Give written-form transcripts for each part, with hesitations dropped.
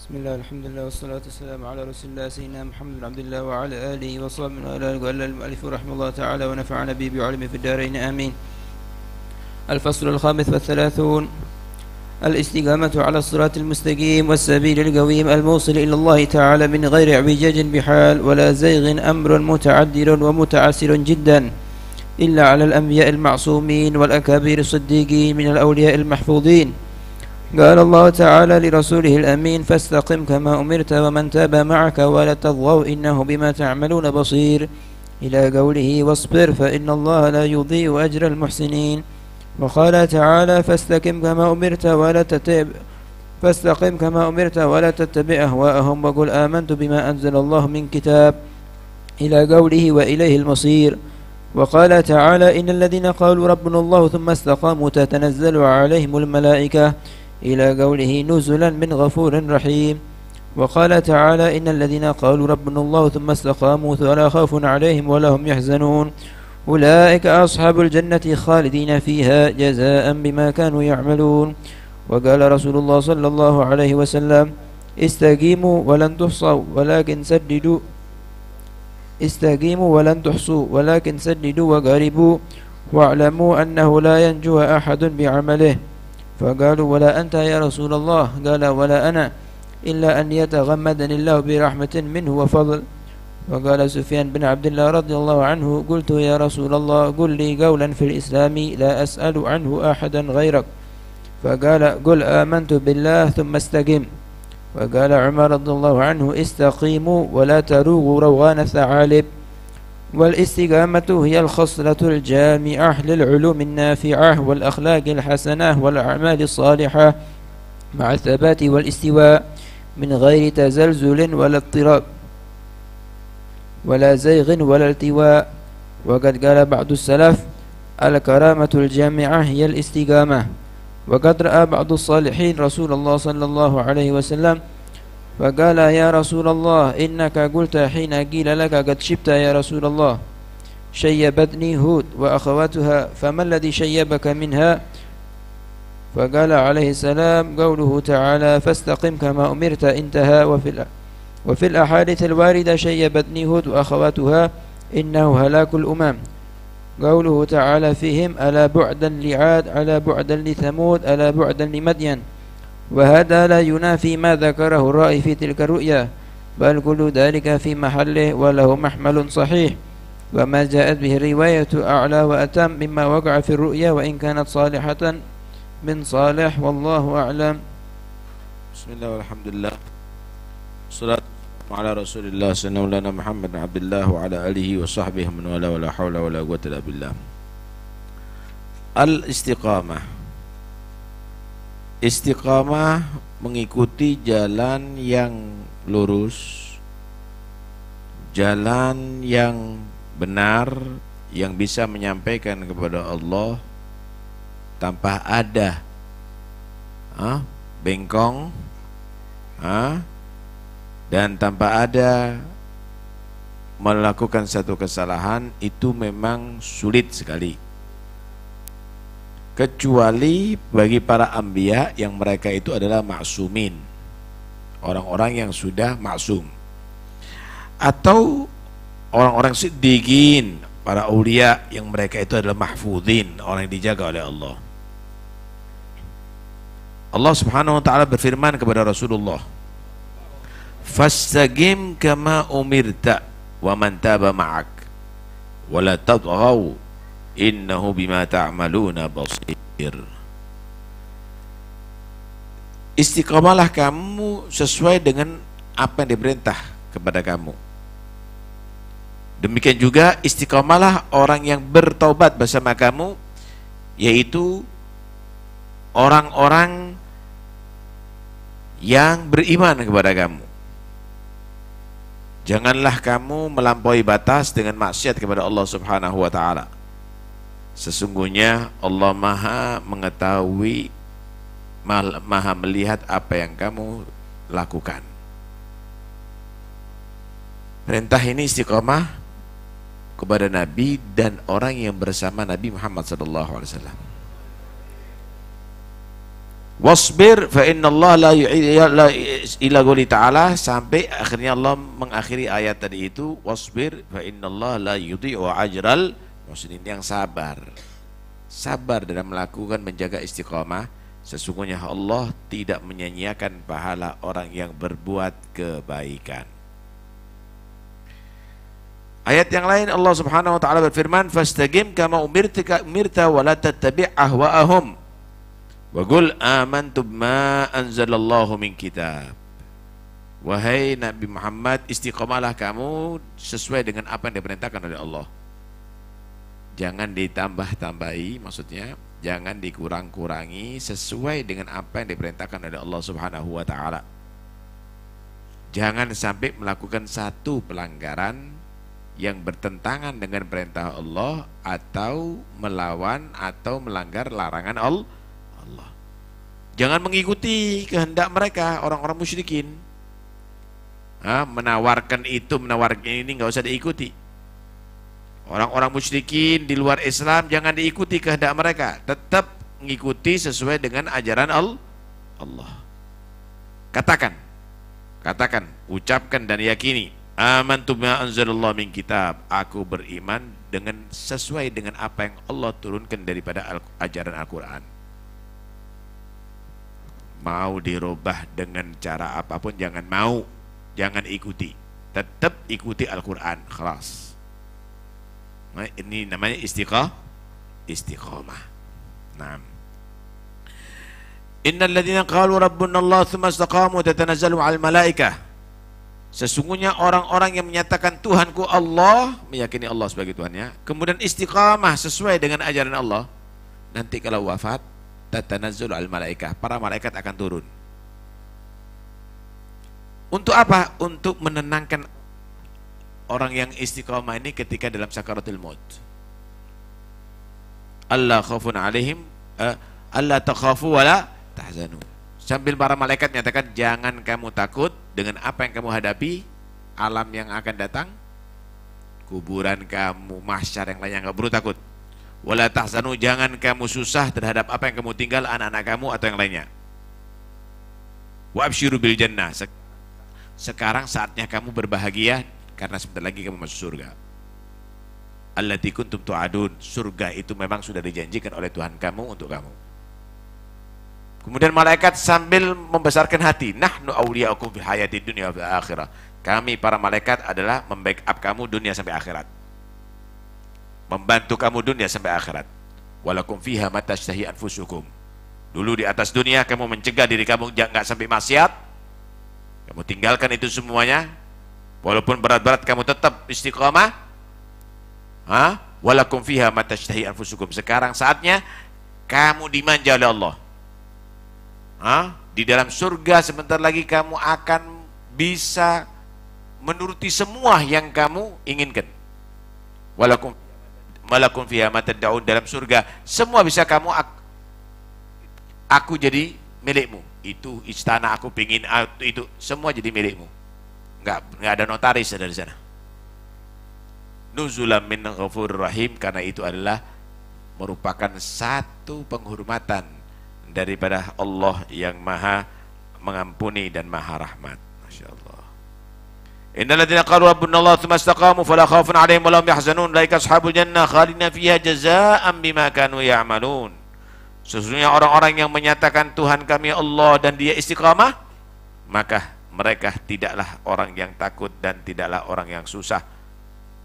بسم الله الحمد لله والصلاة والسلام على رسول الله سيدنا محمد بن عبد الله وعلى آله وصحبه وعلى آله وعلى المؤلف رحمه الله تعالى ونفعنا به بعلمه في الدارين آمين. الفصل الخامس والثلاثون: الاستقامة على الصراط المستقيم والسبيل القويم الموصل إلى الله تعالى من غير اعوجاج بحال ولا زيغ، أمر متعذر ومتعسر جدا إلا على الأنبياء المعصومين والأكابر الصديقين من الأولياء المحفوظين. قال الله تعالى لرسوله الأمين: فاستقم كما أمرت ومن تاب معك ولا تطغوا إنه بما تعملون بصير، إلى قوله: واصبر فإن الله لا يضيع أجر المحسنين. وقال تعالى: فاستقم كما أمرت ولا تتبع أهواءهم وقل آمنت بما أنزل الله من كتاب، إلى قوله: وإليه المصير. وقال تعالى: إن الذين قالوا ربنا الله ثم استقاموا تتنزل عليهم الملائكة، إلى قوله: نزلا من غفور رحيم. وقال تعالى: إن الذين قالوا ربنا الله ثم استقاموا فلا خوف عليهم ولا هم يحزنون، أولئك أصحاب الجنة خالدين فيها جزاء بما كانوا يعملون. وقال رسول الله صلى الله عليه وسلم: استقيموا ولن تحصوا ولكن سددوا وقاربوا، واعلموا أنه لا ينجو أحد بعمله. فقالوا: ولا أنت يا رسول الله؟ قال: ولا أنا، إلا أن يتغمدني الله برحمة منه وفضل. وقال سفيان بن عبد الله رضي الله عنه: قلت يا رسول الله قل لي قولا في الإسلام لا أسأل عنه أحدا غيرك. فقال: قل آمنت بالله ثم استقم. وقال عمر رضي الله عنه: استقيموا ولا تروغوا روغان الثعالب. والاستقامة هي الخصلة الجامعة للعلوم النافعة والأخلاق الحسنة والأعمال الصالحة، مع الثبات والاستواء من غير تزلزل ولا اضطراب ولا زيغ ولا التواء. وقد قال بعض السلف: الكرامة الجامعة هي الاستقامة. وقد رأى بعض الصالحين رسول الله صلى الله عليه وسلم فقال: يا رسول الله إنك قلت حين قيل لك قد شبت يا رسول الله: شيبتني هود وأخواتها، فما الذي شيبك منها؟ فقال عليه السلام: قوله تعالى: فاستقم كما أمرت، انتهى. وفي الأحاديث الواردة: شيبتني هود وأخواتها إنه هلاك الأمم. قوله تعالى فيهم: ألا بعدا لعاد، ألا بعدا لثمود، ألا بعدا لمدين. وهذا لا ينافي ما ذكره الرائي في تلك الرؤيا، بل كل ذلك في محله وله محمل صحيح، وما جاءت به الرواية أعلى وأتم مما وقع في الرؤيا، وإن كانت صالحة من صالح، والله أعلم. بسم الله والحمد لله والصلاة على رسول الله سيدنا محمد بن عبد الله وعلى آله وصحبه من والاه ولا حول ولا قوة إلا بالله. Al-istiqamah. Istiqamah mengikuti jalan yang lurus, jalan yang benar, yang bisa menyampaikan kepada Allah tanpa ada bengkong, dan tanpa ada melakukan satu kesalahan. Itu memang sulit sekali, kecuali bagi para anbiya yang mereka itu adalah maksumin, orang-orang yang sudah maksum, atau orang-orang siddiqin, para aulia yang mereka itu adalah mahfudin, orang yang dijaga oleh Allah. Allah subhanahu wa ta'ala berfirman kepada Rasulullah: fastaqim kama umirta wa man taba ma'ak wa la tadghaw innahu bima ta'maluna basir. Istiqamalah kamu sesuai dengan apa yang diperintah kepada kamu. Demikian juga istiqamalah orang yang bertaubat bersama kamu, yaitu orang-orang yang beriman kepada kamu. Janganlah kamu melampaui batas dengan maksiat kepada Allah subhanahu wa ta'ala. Sesungguhnya Allah maha mengetahui, maha melihat apa yang kamu lakukan. Perintah ini istiqamah kepada Nabi dan orang yang bersama Nabi Muhammad SAW. Wasbir fa innallaha la ila qouli ta'ala, sampai akhirnya Allah mengakhiri ayat tadi itu, wasbir fa innallaha la yudhi'u ajral muhsinin, yang sabar. Sabar dalam melakukan menjaga istiqamah, sesungguhnya Allah tidak menyia-nyiakan pahala orang yang berbuat kebaikan. Ayat yang lain Allah Subhanahu wa taala berfirman, fastaqim kama umirta wa la tattabi' ahwa'ahum wa qul amantu bima anzalallahu min kitab. Wahai Nabi Muhammad, istiqamalah kamu sesuai dengan apa yang diperintahkan oleh Allah. Jangan ditambah-tambahi, maksudnya jangan dikurang-kurangi, sesuai dengan apa yang diperintahkan oleh Allah Subhanahu wa taala. Jangan sampai melakukan satu pelanggaran yang bertentangan dengan perintah Allah atau melawan atau melanggar larangan Allah. Jangan mengikuti kehendak mereka, orang-orang musyrikin. Menawarkan itu, menawarkan ini, nggak usah diikuti. Orang-orang musyrikin di luar Islam jangan diikuti kehendak mereka, tetap mengikuti sesuai dengan ajaran Allah. Katakan, ucapkan dan yakini, amantu bima anzalallahu min kitab, aku beriman dengan sesuai dengan apa yang Allah turunkan daripada ajaran Al-Quran. Mau dirubah dengan cara apapun jangan mau, jangan ikuti, tetap ikuti Al-Quran, khalas. Nah, ini namanya istiqamah. Nah, innal ladzina qalu rabbuna Allah tsumma istaqamu tatanazzalu 'alal malaikah, sesungguhnya orang-orang yang menyatakan Tuhanku Allah, meyakini Allah sebagai Tuhannya, kemudian istiqamah sesuai dengan ajaran Allah, nanti kalau wafat tatanazzalu 'alal malaikah, para malaikat akan turun. Untuk apa? Untuk menenangkan orang yang istiqamah ini ketika dalam sakaratul maut. Allah khaufun alaihim, Allah takhafu wala tahzanu. Sambil para malaikat menyatakan, jangan kamu takut dengan apa yang kamu hadapi, alam yang akan datang, kuburan kamu, mahsyar yang lainnya, nggak perlu takut. Wala tahzanu, jangan kamu susah terhadap apa yang kamu tinggal, anak-anak kamu atau yang lainnya. Wa absyiru bil jannah, sekarang saatnya kamu berbahagia karena sebentar lagi kamu masuk surga. Allati kuntum tu'adun, surga itu memang sudah dijanjikan oleh Tuhan kamu untuk kamu. Kemudian malaikat sambil membesarkan hati, nahnu awliya'ukum fil hayati dunya wa fil akhirah, kami para malaikat adalah membackup kamu dunia sampai akhirat, membantu kamu dunia sampai akhirat. Walakum fiha ma tashtahi anfusukum, dulu di atas dunia kamu mencegah diri kamu jangan sampai maksiat, kamu tinggalkan itu semuanya. Walaupun berat-berat kamu tetap istiqamah. Walakum fiha ma tashtahi anfusukum, sekarang saatnya kamu dimanja oleh Allah. Di dalam surga sebentar lagi kamu akan bisa menuruti semua yang kamu inginkan. Walakum fiha ma tad'un, dalam surga semua bisa kamu, aku jadi milikmu. Itu istana aku pingin, itu semua jadi milikmu. Nggak ada notaris dari sana. Nuzulam min ghafurur rahim, karena itu adalah merupakan satu penghormatan daripada Allah yang maha mengampuni dan maha rahmat. Masya Allah. Innal ladzina qalu rabbuna Allah tsumma istaqamu fala khaufun 'alaihim wa lahum yahzanun ulaika ashabul jannah khalidina fiha jazaa'an bima kanu ya'malun. Sesungguhnya orang-orang yang menyatakan Tuhan kami Allah dan dia istiqamah, maka mereka tidaklah orang yang takut dan tidaklah orang yang susah.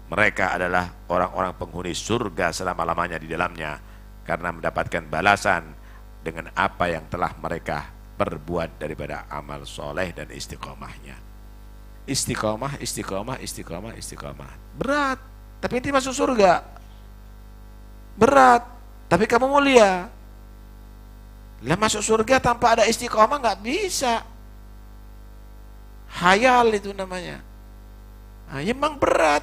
Mereka adalah orang-orang penghuni surga selama-lamanya di dalamnya, karena mendapatkan balasan dengan apa yang telah mereka perbuat daripada amal soleh dan istiqomahnya. Istiqomah. Berat, tapi nanti masuk surga. Berat, tapi kamu mulia. Lah masuk surga tanpa ada istiqomah nggak bisa. Hayal itu namanya. Memang berat.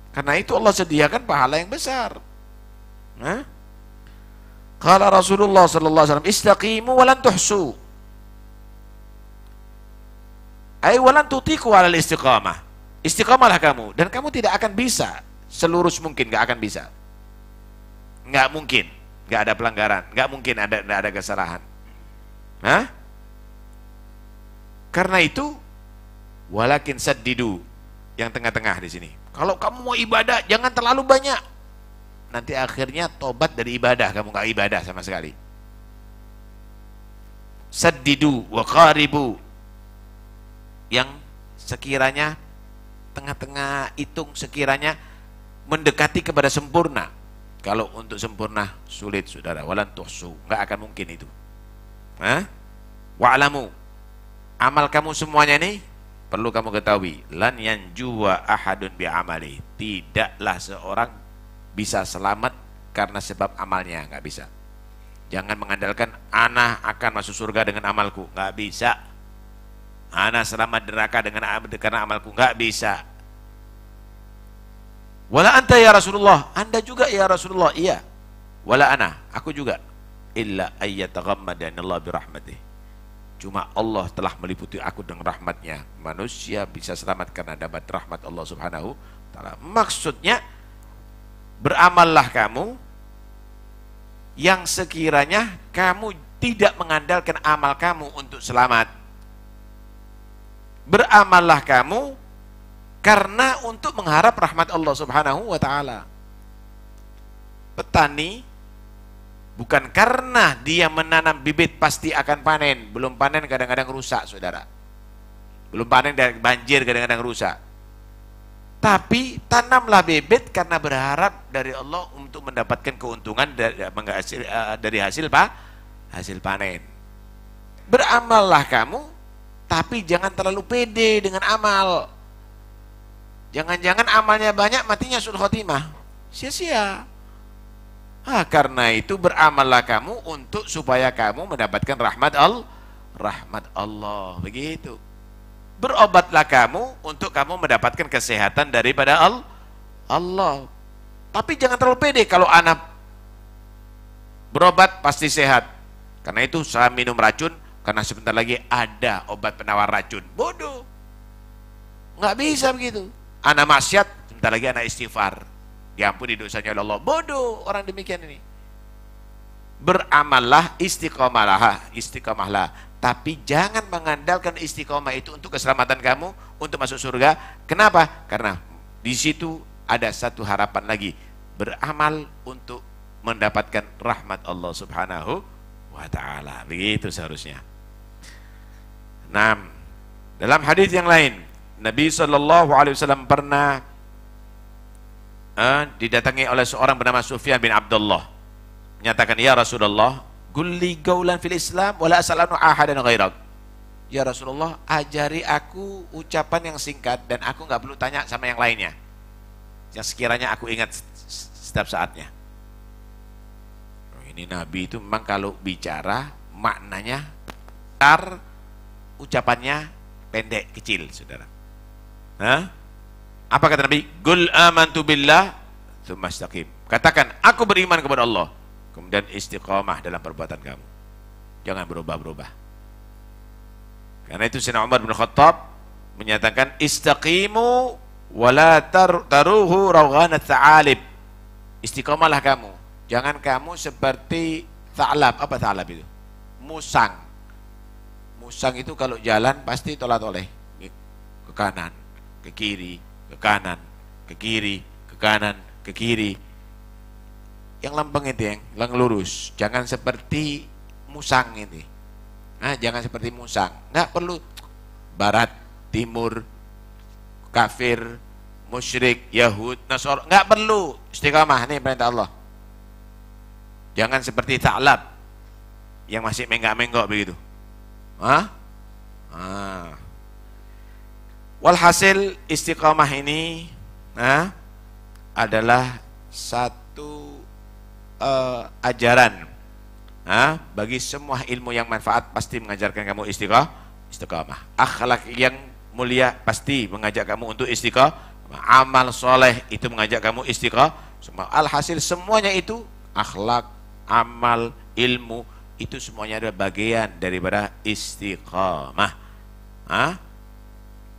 Karena itu Allah sediakan pahala yang besar. Qala Rasulullah sallallahu alaihi wasallam, istaqimu wa lan tuhsu. Ai wa lan tutiqu 'alal istiqamah. Istiqamalah kamu dan kamu tidak akan bisa selurus mungkin, nggak akan bisa. Nggak mungkin, nggak ada pelanggaran, nggak mungkin ada kesalahan. Hah? Karena itu walakin saddidu, yang tengah-tengah di sini. Kalau kamu mau ibadah jangan terlalu banyak. Nanti akhirnya tobat dari ibadah, kamu nggak ibadah sama sekali. Saddidu wa qaribu, yang sekiranya tengah-tengah, hitung sekiranya mendekati kepada sempurna. Kalau untuk sempurna sulit, saudara. Walan tuhsu, nggak akan mungkin itu. Wa'lamu, amal kamu semuanya ini perlu kamu ketahui, lan yanjuwa ahadun bi amali, tidaklah seorang bisa selamat karena sebab amalnya, nggak bisa. Jangan mengandalkan ana akan masuk surga dengan amalku, nggak bisa. Ana selamat neraka karena amalku, nggak bisa. Wala anta ya Rasulullah, anda juga ya Rasulullah, iya. Wala ana, aku juga. Illa ayyataghammadanillahu birahmatih, cuma Allah telah meliputi aku dengan rahmatnya. Manusia bisa selamat karena dapat rahmat Allah subhanahu wa ta'ala. Maksudnya beramallah kamu yang sekiranya kamu tidak mengandalkan amal kamu untuk selamat. Beramallah kamu karena untuk mengharap rahmat Allah subhanahu wa ta'ala. Petani bukan karena dia menanam bibit pasti akan panen. Belum panen kadang-kadang rusak, saudara. Belum panen dan banjir kadang-kadang rusak. Tapi tanamlah bibit karena berharap dari Allah untuk mendapatkan keuntungan dari hasil panen. Beramallah kamu, tapi jangan terlalu pede dengan amal. Jangan-jangan amalnya banyak, matinya sul khotimah, sia-sia. Karena itu beramallah kamu untuk supaya kamu mendapatkan rahmat Allah, begitu. Berobatlah kamu untuk kamu mendapatkan kesehatan daripada Allah. Tapi jangan terlalu pede, kalau anak berobat pasti sehat. Karena itu saya minum racun karena sebentar lagi ada obat penawar racun. Bodoh. Nggak bisa begitu. Anak maksiat, sebentar lagi anak istighfar, diampuni dosanya oleh Allah. Bodoh orang demikian ini. Beramallah, istiqomahlah, tapi jangan mengandalkan istiqomah itu untuk keselamatan kamu, untuk masuk surga. Kenapa? Karena di situ ada satu harapan lagi, beramal untuk mendapatkan rahmat Allah subhanahu wa ta'ala. Begitu seharusnya. Nah, dalam hadis yang lain, Nabi SAW pernah didatangi oleh seorang bernama Sufyan bin Abdullah, menyatakan, ya Rasulullah, gulli gaulan fil Islam wala as'alanu ahadan ghairak. Ya Rasulullah, ajari aku ucapan yang singkat dan aku nggak perlu tanya sama yang lainnya, yang sekiranya aku ingat setiap saatnya. Ini Nabi itu memang kalau bicara maknanya besar, ucapannya pendek kecil, saudara. Apa kata Nabi? Qul amantu billah tsumma istaqim. Katakan, aku beriman kepada Allah, kemudian istiqamah dalam perbuatan kamu. Jangan berubah-ubah. Karena itu Sayyidina Umar bin Khattab menyatakan, istaqimu wala taruhu rawghanat tha'alib. Istiqamahlah kamu. Jangan kamu seperti tha'lab. Apa tha'lab itu? Musang. Musang itu kalau jalan pasti tolak-toleh, ke kanan, ke kiri, ke kanan, ke kiri, ke kanan, ke kiri. Yang lempeng itu yang lurus. Jangan seperti musang ini. Jangan seperti musang. Nggak perlu barat, timur, kafir, musyrik, Yahud, Nasor. Nggak perlu. Istiqamah, ini perintah Allah. Jangan seperti Tha'lab yang masih menggak-menggok begitu. Walhasil istiqamah ini adalah satu ajaran bagi semua ilmu yang manfaat pasti mengajarkan kamu istiqamah. Akhlak yang mulia pasti mengajak kamu untuk istiqamah. Amal soleh itu mengajak kamu istiqamah. Alhasil semuanya itu, akhlak, amal, ilmu, itu semuanya adalah bagian daripada istiqamah.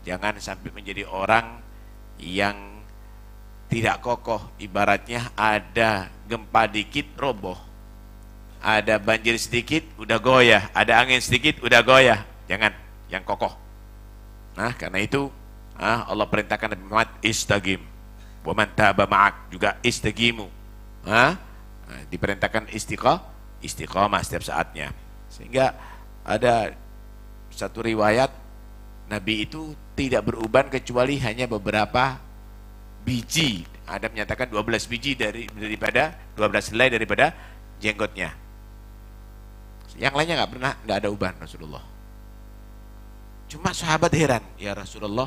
Jangan sampai menjadi orang yang tidak kokoh, ibaratnya ada gempa dikit roboh. ada banjir sedikit udah goyah, ada angin sedikit udah goyah. Jangan, yang kokoh. Nah, karena itu Allah perintahkan Nabi Muhammad istaqim. Wa man taba ma'ak, juga istaqimu. Diperintahkan istiqamah setiap saatnya. Sehingga ada satu riwayat Nabi itu tidak beruban kecuali hanya beberapa biji. Ada menyatakan 12 biji daripada 12 helai daripada jenggotnya. Yang lainnya nggak ada uban Rasulullah. Cuma sahabat heran, ya Rasulullah,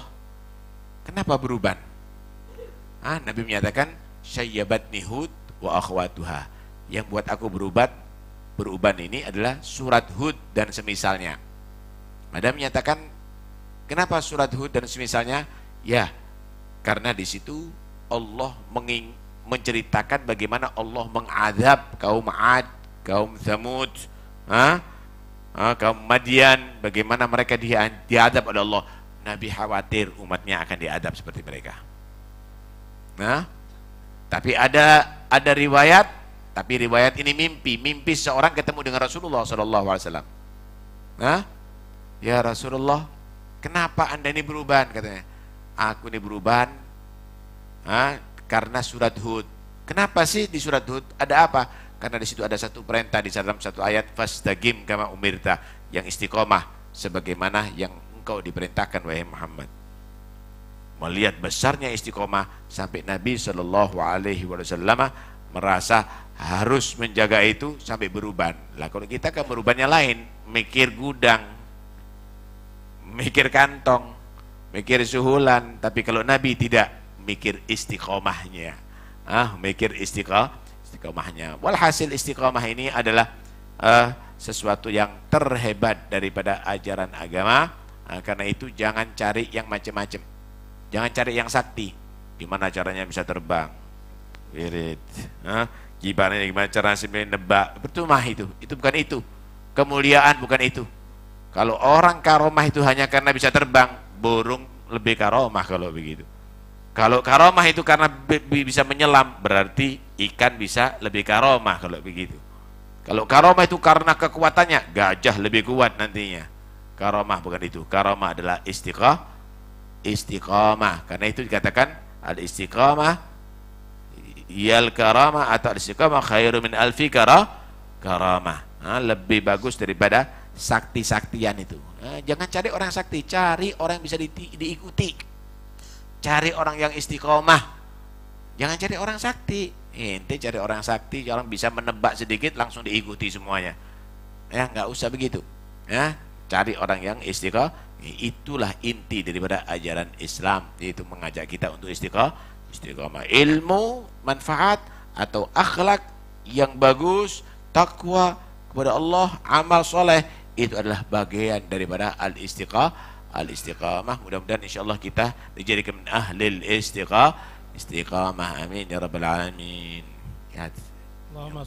kenapa beruban? Nabi menyatakan syayyabatni Hud wa akhwatuha. Yang buat aku beruban ini adalah surat Hud dan semisalnya. Ada menyatakan kenapa surat Hud dan semisalnya? Ya, karena di situ Allah menceritakan bagaimana Allah mengadab kaum Ad, kaum Thamud, kaum Madian, bagaimana mereka diadab oleh Allah. Nabi khawatir umatnya akan diadab seperti mereka. Tapi ada riwayat, tapi riwayat ini mimpi seorang ketemu dengan Rasulullah SAW. Ya Rasulullah, kenapa anda ini beruban? Katanya, aku ini beruban karena surat Hud. Kenapa sih di surat Hud? Ada apa? Karena di situ ada satu perintah di dalam satu ayat, fastaqim kama umirta, yang istiqomah sebagaimana yang engkau diperintahkan wahai Muhammad. Melihat besarnya istiqomah sampai Nabi Shallallahu Alaihi Wasallam merasa harus menjaga itu sampai beruban. Lah kalau kita kan berubannya lain, mikir gudang, mikir kantong, mikir suhulan. Tapi kalau Nabi tidak, mikir istiqomahnya, mikir istiqomahnya. Walhasil istiqomah ini adalah sesuatu yang terhebat daripada ajaran agama. Karena itu jangan cari yang macam-macam, jangan cari yang sakti. Gimana caranya bisa terbang, wirid, gimana cara sebenarnya nebak, percuma itu bukan itu. Kemuliaan bukan itu. Kalau orang karomah itu hanya karena bisa terbang, burung lebih karomah kalau begitu. Kalau karomah itu karena bisa menyelam, berarti ikan bisa lebih karomah kalau begitu. Kalau karomah itu karena kekuatannya, gajah lebih kuat nantinya. Karomah bukan itu. Karomah adalah istiqamah. Karena itu dikatakan al-istiqamah yal karamah, atau al-istiqamah khairu min alfi karamah. Lebih bagus daripada sakti-saktian itu. Jangan cari orang sakti, cari orang yang bisa diikuti. Cari orang yang istiqomah. Jangan cari orang sakti. Ente cari orang sakti, orang bisa menebak sedikit langsung diikuti semuanya. Ya, nggak usah begitu. Ya, cari orang yang istiqomah. Itulah inti daripada ajaran Islam, yaitu mengajak kita untuk istiqomah. Ilmu, manfaat atau akhlak yang bagus, takwa kepada Allah, amal soleh, itu adalah bagian daripada al-istiqamah. Mudah-mudahan insyaallah kita dijadikan min ahlil istiqamah. Amin ya rabbal alamin. Ya. Allahumma